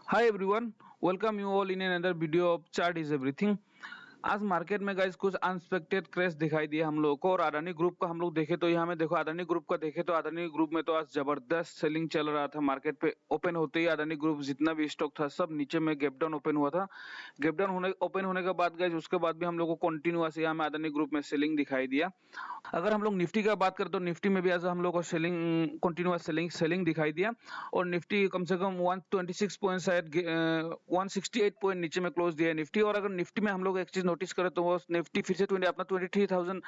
Hi everyone, welcome you all in another video of Chart is Everything। आज market में guys कुछ unexpected crash दिखाई दिया हम लोगों को। और अडानी ग्रुप का हम लोग देखे तो यहाँ में देखो, अडानी ग्रुप का देखे तो अडानी ग्रुप में तो आज जबरदस्त सेलिंग चल रहा था। मार्केट पे ओपन होते ही अडानी ग्रुप जितना भी स्टॉक था सब नीचे में गैप डाउन ओपन हुआ था। गैप डाउन ओपन होने के बाद गाइस उसके बाद भी हम लोग को कंटिन्यूअस यहाँ में अडानी ग्रुप में सेलिंग दिखाई दिया। अगर हम लोग निफ्टी का बात करें तो निफ्टी में भी आज हम लोग को सेलिंग कंटिन्यूअस सेलिंग दिखाई दिया। और निफ्टी कम से कम 126 पॉइंट शायद 168 पॉइंट नीचे में क्लोज दिया है निफ्टी। और अगर निफ्टी में हम लोग एक चीज नोटिस करें तो वो निफ्टी फिर से अपना 23,000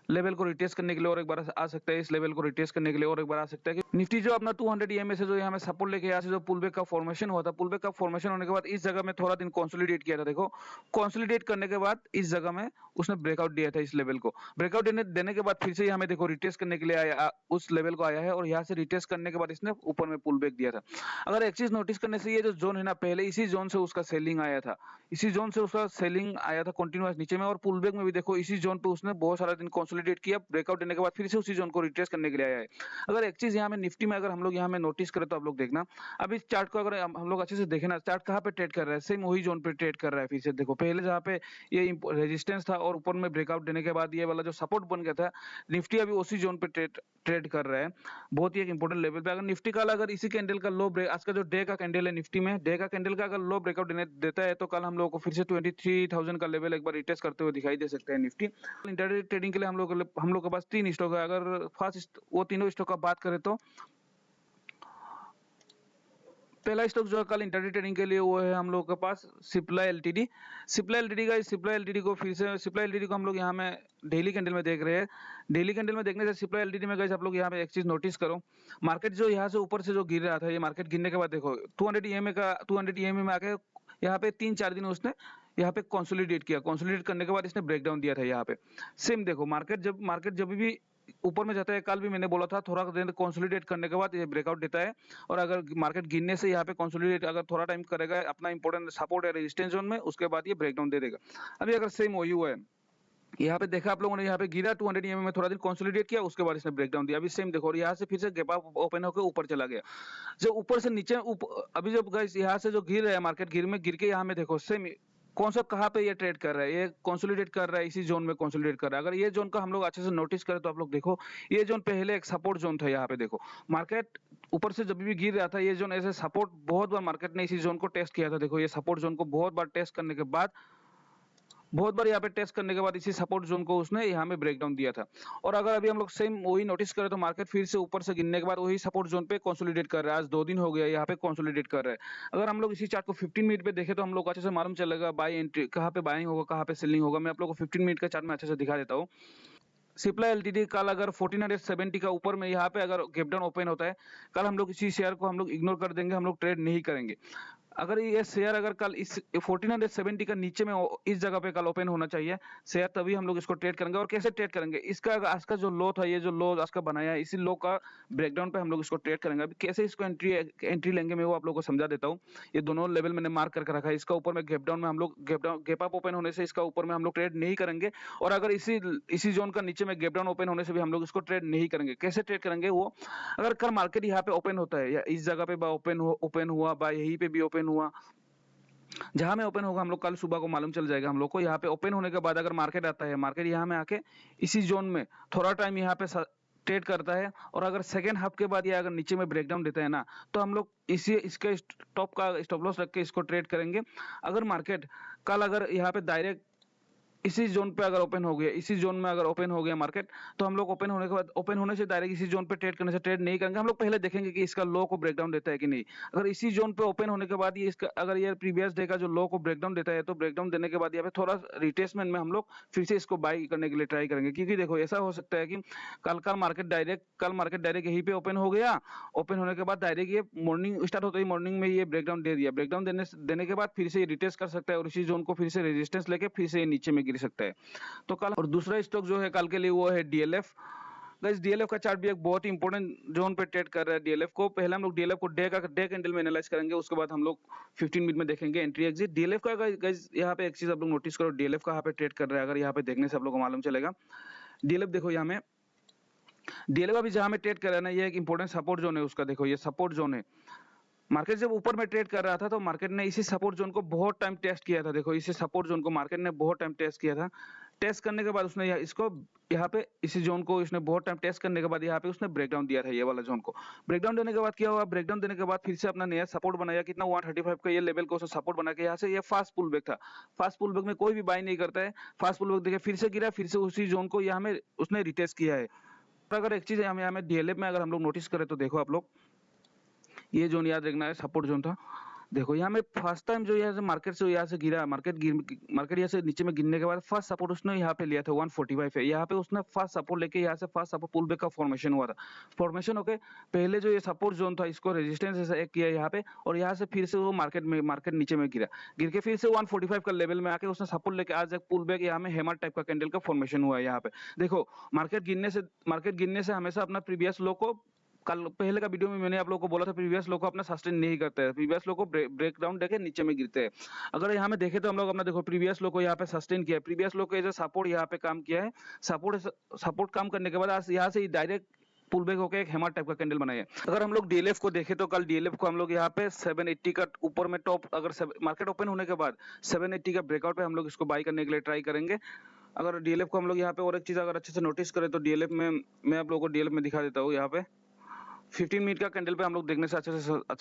लेवल को रिटेस्ट करने के लिए और एक बार आ सकता है। इस लेवल को रिटेस्ट करने के लिए और एक बार आ सकता है कि निफ्टी जो अपना 200 ईएमए से जो यहाँ में सपोर्ट लेके यहाँ से जो पुल बैक का फॉर्मेशन हुआ था, पुल बैक का फॉर्मेशन होने के बाद इस जगह में थोड़ा दिन कंसोलिडेट किया था। देखो कंसोलिडेट करने के बाद इस जगह में उसने ब्रेकआउट दिया था। इस लेवल को ब्रेकआउट देने के बाद फिर से हमें देखो रिटेस्ट करने के लिए आया, उस लेवल को आया है और यहाँ से रिटेस्ट करने के बाद इसने ऊपर में पुल बैक दिया था। अगर एक चीज नोटिस करने से ये जो जोन है ना, पहले इसी जोन से उसका सेलिंग आया था, इसी जोन से उसका सेलिंग आया था कंटिन्यूअस नीचे में। और पुल बैक में भी देखो इसी जोन पे उसने बहुत सारा दिन कंसोलिडेट किया, ब्रेकआउट देने के बाद फिर से उसी जोन को रिट्रेस करने के लिए आया है। अगर एक चीज यहाँ में निफ्टी में अगर हम लोग यहाँ में नोटिस करें तो आप लोग देखना, अब इस चार्ट को अगर हम लोग अच्छे से देखें ना, चार्ट कहाँ पे ट्रेड कर रहा है, सेम वही जोन पे ट्रेड कर रहा है। फिर से देखो पहले जहाँ पे ये रेजिस्टेंस था और ऊपर में ब्रेकआउट देने के बाद ये वाला जो सपोर्ट बन गया था, निफ्टी अभी उसी जोन पे ट्रेड कर रहा है, बहुत ही एक इंपॉर्टेंट लेवल पे। अगर निफ्टी का अगर इसी कैंडल का लो ब्रेक, आज का जो डे का कैंडल है निफ्टी में, डे का कैंडल का अगर लो ब्रेकआउट देता है तो कल हम लोगों को फिर से 23,000 का लेवल एक बार रिटेस्ट करते हुए दिखाई दे सकता है निफ्टी। इंटरडे ट्रेडिंग के लिए हम लोग के पास 3 स्टॉक है। अगर फर्स्ट वो तीनों स्टॉक का बात करें तो पहला स्टॉक जो है कल इंटरडे ट्रेडिंग के लिए वो है हम लोग के पास सिप्ला एलटीडी। सिप्ला एलटीडी का सिप्ला एलटीडी को फिर से सिप्ला एलटीडी को हम लोग यहाँ में डेली कैंडल में देख रहे हैं। डेली कैंडल में देखने से सिप्ला एलटीडी में गाइस आप लोग यहाँ पे एक चीज नोटिस करो, मार्केट जो यहाँ से ऊपर से जो गिर रहा था, ये मार्केट गिरने के बाद देखो 200 ईएमए में आके यहाँ पे 3-4 दिन उसने यहाँ पे कंसोलिडेट किया। कंसोलिडेट करने के बाद इसने ब्रेकडाउन दिया था यहाँ पे। सेम देखो मार्केट जब भी ऊपर में जाता है, कल भी मैंने बोला था थोड़ा दिन कंसोलिडेट करने के बाद ये ब्रेकआउट देता है। और अगर मार्केट गिरने से यहाँ पे कंसोलिडेट अगर थोड़ा टाइम करेगा अपना इंपॉर्टेंट सपोर्ट है रेजिस्टेंस जोन में, उसके बाद ये ब्रेकडाउन दे देगा। अभी अगर सेम वही हुआ है, यहाँ पे देखा आप लोगों ने, यहाँ पे गिरा 200 ईएमए में, थोड़ा दिन कंसोलिडेट किया, उसके बाद इसने ब्रेकडाउन दिया। अभी सेम देखो और यहाँ से फिर से गैप अप ओपन होकर ऊपर चला गया। जब ऊपर से नीचे अभी जब गाइस यहाँ से जो गिर रहा है मार्केट, गिर के यहाँ में देखो सेम कौन सा कहाँ पे ये ट्रेड कर रहा है, ये कंसोलिडेट कर रहा है, इसी जोन में कंसोलिडेट कर रहा है। अगर ये जोन का हम लोग अच्छे से नोटिस करें तो आप लोग देखो ये जोन पहले एक सपोर्ट जोन था। यहाँ पे देखो मार्केट ऊपर से जब भी गिर रहा था ये जोन ऐसे सपोर्ट, बहुत बार मार्केट ने इसी जोन को टेस्ट किया था। देखो ये सपोर्ट जोन को बहुत बार टेस्ट करने के बाद, बहुत बार यहाँ पे टेस्ट करने के बाद इसी सपोर्ट जोन को उसने यहाँ में ब्रेकडाउन दिया था। और अगर अभी हम लोग सेम वही नोटिस करें तो मार्केट फिर से ऊपर से गिरने के बाद वही सपोर्ट जोन पे कंसोलिडेट कर रहा है। आज 2 दिन हो गया यहाँ पे कंसोलिडेट कर रहा है। अगर हम लोग इसी चार्ट को 15 मिनट पे देखें तो हम लोग को अच्छे से मालूम चलेगा बाई एंट्री कहाँ पे बाइंग होगा, कहाँ पे सेलिंग होगा। मैं आप लोग को 15 मिनट का चार्ट में अच्छे से दिखा देता हूँ। सिप्ला एलटीडी कल अगर 1470 का ऊपर में यहाँ पे अगर गैप डाउन ओपन होता है, कल हम लोग इसी शेयर को हम लोग इग्नोर कर देंगे, हम लोग ट्रेड नहीं करेंगे। अगर ये शेयर अगर कल इस 1470 का नीचे में इस जगह पे कल ओपन होना चाहिए शेयर, तभी हम लोग इसको ट्रेड करेंगे। और कैसे ट्रेड करेंगे, इसका आज का जो लो था, ये जो लो आज का बनाया है, इसी लो का ब्रेकडाउन पे हम लोग इसको ट्रेड करेंगे। अभी कैसे इसको एंट्री लेंगे मैं वो आप लोगों को समझा देता हूँ। ये दोनों लेवल मैंने मार्क करके रखा है। इसका ऊपर में गैप डाउन में हम लोग गैप अप ओपन होने से इसका ऊपर में हम लोग ट्रेड नहीं करेंगे। और अगर इसी जोन का नीचे में गैप डाउन ओपन होने से भी हम लोग इसको ट्रेड नहीं करेंगे। कैसे ट्रेड करेंगे वो, अगर कल मार्केट यहाँ पे ओपन होता है या इस जगह पे ओपन हुआ बा यहीं पे भी ओपन हुआ, जहां में ओपन होगा हम लोग कल सुबह को मालूम चल जाएगा हम लोग को। यहाँ पे ओपन होने के बाद अगर मार्केट आता है, मार्केट यहाँ में आके इसी जोन में थोड़ा टाइम यहाँ पे ट्रेड करता है, और अगर सेकेंड हाफ के बाद ये अगर नीचे में ब्रेकडाउन देता है ना, तो हम लोग इसके स्टॉप का स्टॉप लॉस रख के इसको ट्रेड करेंगे। अगर मार्केट कल अगर यहाँ पे डायरेक्ट इसी जोन पे अगर ओपन हो गया, इसी जोन में अगर ओपन हो गया मार्केट, तो हम लोग ओपन होने के बाद, ओपन होने से डायरेक्ट इसी जोन पे ट्रेड करने से ट्रेड नहीं करेंगे। हम लोग पहले देखेंगे कि इसका लो को ब्रेकडाउन देता है कि नहीं। अगर इसी जोन पे ओपन होने के बाद ये इसका अगर ये प्रीवियस डे का जो लो को ब्रेकडाउन देता है, तो ब्रेकडाउन देने के बाद यहाँ पे थोड़ा रिट्रेसमेंट में हम लोग फिर से इसको बाई करने के लिए ट्राई करेंगे। क्योंकि देखो ऐसा हो सकता है कि कल मार्केट डायरेक्ट यहीं पे ओपन हो गया, ओपन होने के बाद डायरेक्ट ये मॉर्निंग स्टार्ट होता ही मॉर्निंग में ये ब्रेकडाउन दे दिया। ब्रेकडाउन देने के बाद फिर से ये रिटेस्ट कर सकता है और इसी जोन को फिर से रेजिस्टेंस लेके फिर से ये नीचे में गिर सकता है। तो कल, और दूसरा स्टॉक जो है कल के लिए वो है डीएलएफ। गाइस डीएलएफ का चार्ट भी एक बहुत ही इंपॉर्टेंट जोन पे ट्रेड कर रहा है डीएलएफ को। पहले हम लोग डीएलएफ को डे कैंडल में एनालाइज करेंगे, उसके बाद हम लोग 15 मिनट में देखेंगे एंट्री एग्जिट। डीएलएफ का गाइस यहाँ पे एक चीज आप लोग नोटिस करो, डीएलएफ का यहाँ पे ट्रेड कर रहा है। अगर यहाँ पे देखने से आप लोग को मालूम चलेगा, डीएलएफ देखो यहाँ में डीएलएफ अभी जहाँ में ट्रेड कर रहा है ना, ये एक इंपॉर्टेंट सपोर्ट जोन है उसका। देखो ये सपोर्ट जोन है, मार्केट जब ऊपर में ट्रेड कर रहा था तो मार्केट ने इसी सपोर्ट जोन को बहुत टाइम टेस्ट किया था। देखो इसी सपोर्ट जोन को मार्केट ने बहुत टाइम टेस्ट किया था। टेस्ट करने के बाद उसने इसको यहाँ पे इसी जोन को इसने बहुत टाइम टेस्ट करने के बाद यहाँ पे उसने ब्रेकडाउन दिया था, ये वाला जोन को। ब्रेकडाउन देने के बाद क्या हुआ, ब्रेकडाउन देने के बाद फिर से अपना नया सपोर्ट बनाया, कितना 135 का ये लेवल को उसने सपोर्ट बना के यहाँ से ये फास्ट पुल बैक था। फास्ट पुल बैक में कोई भी बाय नहीं करता है। फास्ट पुल बैक देखिए फिर से गिरा, फिर से उसी जोन को यहाँ में उसने रिटेस्ट किया है। और अगर एक चीज यहाँ में डीएलएफ में अगर हम लोग नोटिस करें तो देखो आप लोग, ये जोन याद रखना है, सपोर्ट जोन था। देखो यहाँ में फर्स्ट टाइम जो यहाँ से मार्केट से यहाँ से गिरा, मार्केट यहाँ से नीचे में गिरने के बाद फर्स्ट सपोर्ट उसने यहाँ पे लिया था 145 है। यहाँ पे उसने फर्स्ट सपोर्ट लेके यहाँ से फर्स्ट सपोर्ट पुल बैक का फॉर्मेशन हुआ था। फॉर्मेशन होके पहले जो ये सपोर्ट जोन था इसको रेजिस्टेंस ऐसा एक किया यहाँ पे, और यहाँ से फिर से वो मार्केट नीचे में गिरा, गिर के फिर से 145 का लेवल में आके उसने सपोर्ट लेके आज एक पुल बैक यहाँ में हैमर टाइप का कैंडल का फॉर्मेशन हुआ है। यहाँ पे देखो मार्केट गिरने से हमेशा अपना प्रीवियस लो को, कल पहले का वीडियो में मैंने आप लोगों को बोला था प्रीवियस लो को अपना सस्टेन नहीं करते हैं, प्रीवियस लो को ब्रेक डाउन देके नीचे में गिरते हैं। अगर यहाँ में देखें तो हम लोग अपना देखो प्रीवियस लो को यहाँ पे सस्टेन किया है, प्रीवियस लो को एज सपोर्ट यहाँ पे काम किया है। सपोर्ट काम करने के बाद आज यहाँ से डायरेक्ट पुल बैक होकर एक हैमर टाइप का कैंडल बनाया है। अगर हम लोग डीएलएफ को देखें तो कल डीएलएफ को हम लोग यहाँ पे 780 का ऊपर में टॉप, अगर मार्केट ओपन होने के बाद 780 का ब्रेकआउट पे हम लोग इसको बाय करने के लिए ट्राई करेंगे। अगर डीएलएफ को हम लोग यहाँ पे और एक चीज अगर अच्छे से नोटिस करें तो डीएलएफ में मैं आप लोगों को डीएलएफ में दिखा देता हूँ। यहाँ पे 15 मिनट का कैंडल पे हम लोग देखने से अच्छे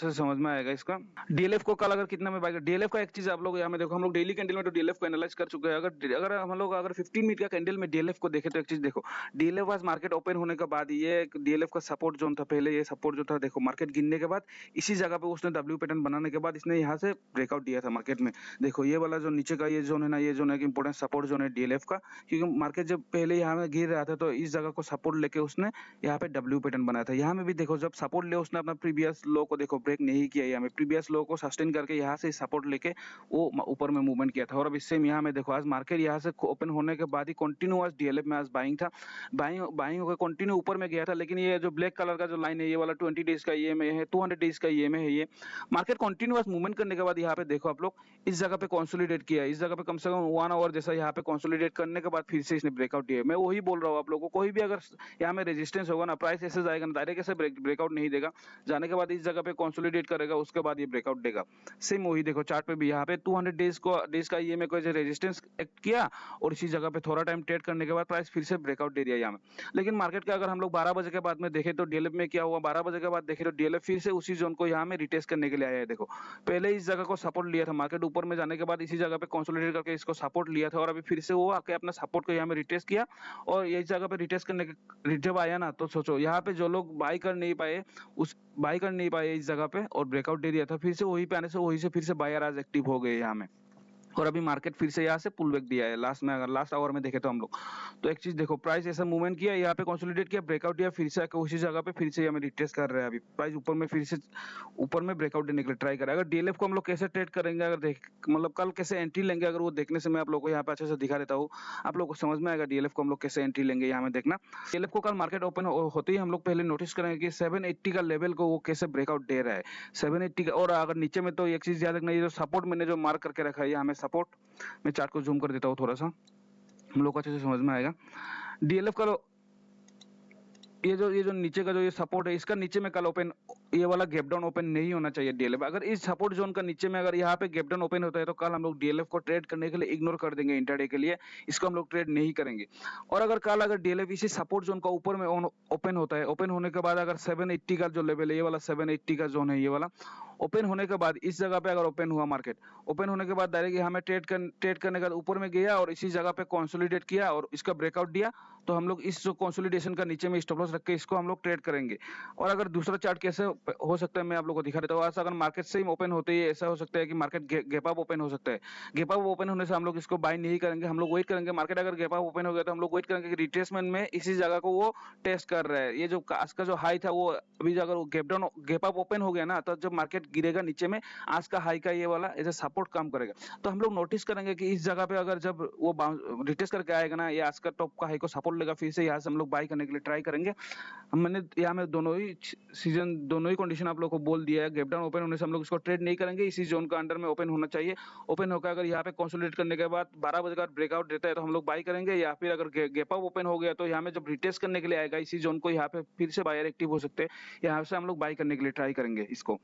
से समझ में आएगा इसका। डीएलएफ को कल अगर कितना में बाय कर, डीएलएफ का एक चीज आप लोग यहाँ में देखो, हम लोग डेली कैंडल में तो डीएलएफ को एनालाइज कर चुके हैं। अगर हम लोग अगर 15 मिनट का कैंडल में डीएलएफ को देखें तो एक चीज देखो, डीएलएफ आज मार्केट ओपन होने के बाद ये डीएलएफ का सपोर्ट जोन था, पहले ये सपोर्ट जो था देखो मार्केट गिरने के बाद इसी जगह पे उसने डब्ल्यू पैटर्न बनाने के बाद इसने यहाँ से ब्रेकआउट दिया था मार्केट में। देखो ये वाला जो नीचे का ये जोन है ना, ये जोन है इंपॉर्टेंट सपोर्ट जोन है डीएलएफ का, क्योंकि मार्केट जब पहले यहाँ में गिर रहा था तो इस जगह को सपोर्ट लेके उसने यहाँ पे डब्ल्यू पैटर्न बनाया था। यहाँ में भी देखो जब सपोर्ट ले उसने अपना प्रीवियस लो को देखो ब्रेक नहीं किया, यहाँ में प्रीवियस लो को सस्टेन करके यहाँ से सपोर्ट लेके वो ऊपर में मूवमेंट किया था। और अब इससे यहाँ में देखो आज मार्केट यहाँ से ओपन होने के बाद ही कंटिन्यूअस डीएलएफ में आज बाइंग था, बाइंग होकर कंटिन्यू ऊपर में गया था। लेकिन ये जो ब्लैक कलर का जो लाइन है ये वाला 20 डेज का ये में है, 200 डेज का ये में है। ये मार्केट कंटिन्यूअस मूवमेंट करने के बाद यहाँ पे देखो आप लोग इस जगह पे कंसोलिडेट किया, इस जगह पे कम से कम 1 आवर जैसा यहाँ पे कंसोलिडेट करने के बाद फिर से इसने ब्रेकआउट दिया। मैं वही बोल रहा हूँ आप लोगों को, कोई भी अगर यहाँ में रेजिस्टेंस होगा ना, प्राइस ऐसे जाएगा ना, डायरेक्ट ऐसे ब्रेकआउट नहीं देगा, जाने के बाद इस जगह पे कंसोलिडेट करेगा, उसके बाद ये ब्रेकआउट देगा। सेम वही देखो चार्ट पे भी यहाँ पे 200 डेज का ईएमए को रेजिस्टेंस एक्ट किया और इसी जगह पे थोड़ा टाइम ट्रेड करने के बाद प्राइस फिर से ब्रेकआउट दे दिया यहाँ में। लेकिन मार्केट का अगर हम लोग 12 बजे के बाद में देखें तो डीएलएफ में क्या हुआ, 12 बजे के बाद देखें तो डीएलएफ फिर से उसी जोन को यहाँ में रिटेस्ट करने के लिए आया है। देखो पहले इस जगह को सपोर्ट लिया था, मार्केट ऊपर में जाने के बाद इसी जगह पे कंसोलिडेट करके इसको सपोर्ट लिया था और अभी फिर से वो आके अपना सपोर्ट को यहाँ में रिटेस्ट किया। और इस जगह पे रिटेस्ट करने के जब आया ना तो सोचो यहाँ पे जो लोग बाय कर नहीं पाए इस जगह पे और ब्रेकआउट दे दिया था, फिर से वहीं पे आने से वहीं से फिर से बायर आज एक्टिव हो गए यहाँ में। और अभी मार्केट फिर से यहाँ से पुल बैक दिया है लास्ट में, अगर लास्ट आवर में देखे तो हम लोग तो एक चीज देखो, प्राइस ऐसा मूवमेंट किया, यहाँ पे कंसोलिडेट किया, ब्रेकआउट दिया, फिर से आकर उसी जगह पे फिर से हमें रिट्रेस कर रहा है। अभी प्राइस ऊपर में फिर से ऊपर में ब्रेकआउट देने के लिए ट्राई कर रहा है। अगर डीएलएफ को हम लोग कैसे ट्रेड करेंगे, अगर देख मतलब कल कैसे एंट्री लेंगे, अगर वो देखने से मैं आप लोग को यहाँ पे अच्छे से दिखा देता हूँ, आप लोग को समझ में आएगा डीएलएफ को हम लोग कैसे एंट्री लेंगे। यहाँ में देखना डीएलएफ को कल मार्केट ओपन होते ही हम लोग पहले नोटिस करेंगे कि 780 का लेवल को वो कैसे ब्रेकआउट दे रहा है, 780 का। और अगर नीचे में तो एक चीज याद रखना, ये जो सपोर्ट मैंने जो मार्क करके रखा है, हमें सपोर्ट, मैं चार्ट को जूम कर देता हूँ थोड़ा सा, हम लोग को अच्छे से समझ में आएगा। डीएलएफ का ये जो नीचे का जो ये सपोर्ट है, इसका नीचे में कल ओपन ये वाला गैप डाउन ओपन नहीं होना चाहिए डीएलएफ। अगर इस सपोर्ट जोन का नीचे में अगर यहाँ पे गैप डाउन ओपन होता है तो कल हम लोग डीएलएफ को ट्रेड करने के लिए इग्नोर कर देंगे, इंट्राडे के लिए इसको हम लोग ट्रेड नहीं करेंगे। और अगर कल अगर डीएलएफ इसी सपोर्ट जोन का ऊपर में ओपन होता है, ओपन होने के बाद अगर 780 का जो लेवल है, ये वाला 780 का जोन है, ये वाला ओपन होने के बाद इस जगह पे अगर ओपन हुआ मार्केट, ओपन होने के बाद डायरेक्ट यहाँ में ट्रेड करने का ऊपर में गया और इसी जगह पे कंसोलिडेट किया और इसका ब्रेकआउट दिया, तो हम लोग इस जो कंसोलिडेशन का नीचे में स्टॉप लॉस रख के इसको हम लोग ट्रेड करेंगे। और अगर दूसरा चार्ट कैसे हो सकता है मैं आप लोगों को दिखा देता हूँ। आज अगर मार्केट से ही ओपन होते ही ऐसा हो सकता है कि मार्केट गैप अप ओपन हो सकता है, गैप अप ओपन होने से हम लोग इसको बाय नहीं करेंगे, हम लोग वेट करेंगे। मार्केट अगर गैप अप ओपन हो गया तो हम लोग वेट करेंगे कि रिट्रेसमेंट में इसी जगह को वो टेस्ट कर रहा है। ये जो आज का जो हाई था वो अभी अगर गैप अप ओपन हो गया ना, तो जब मार्केट गिरेगा नीचे में आज का हाई का ये वाला एज ए सपोर्ट काम करेगा। तो हम लोग नोटिस करेंगे कि इस जगह पे अगर जब वो रिटेस्ट करके आएगा ना, ये आज का टॉप का हाई को सपोर्ट लेगा, फिर से यहाँ से हम लोग बाय करने के लिए ट्राई करेंगे। मैंने यहाँ में दोनों ही कंडीशन आप लोग को बोल दिया है। गैप डाउन ओपन होने से हम लोग इसको ट्रेड नहीं करेंगे, इसी जोन का अंडर में ओपन होना चाहिए। ओपन होकर अगर यहाँ पे कंसोलिडेट करने के बाद 12 बजे का ब्रेकआउट देता है तो हम लोग बाय करेंगे, या फिर अगर गैप अप ओपन हो गया तो यहाँ में जब रिटेस्ट करने के लिए आएगा इसी जोन को, यहाँ पे फिर से बायर एक्टिव हो सकते हैं, यहाँ से हम लोग बाय करने के लिए ट्राई करेंगे इसको।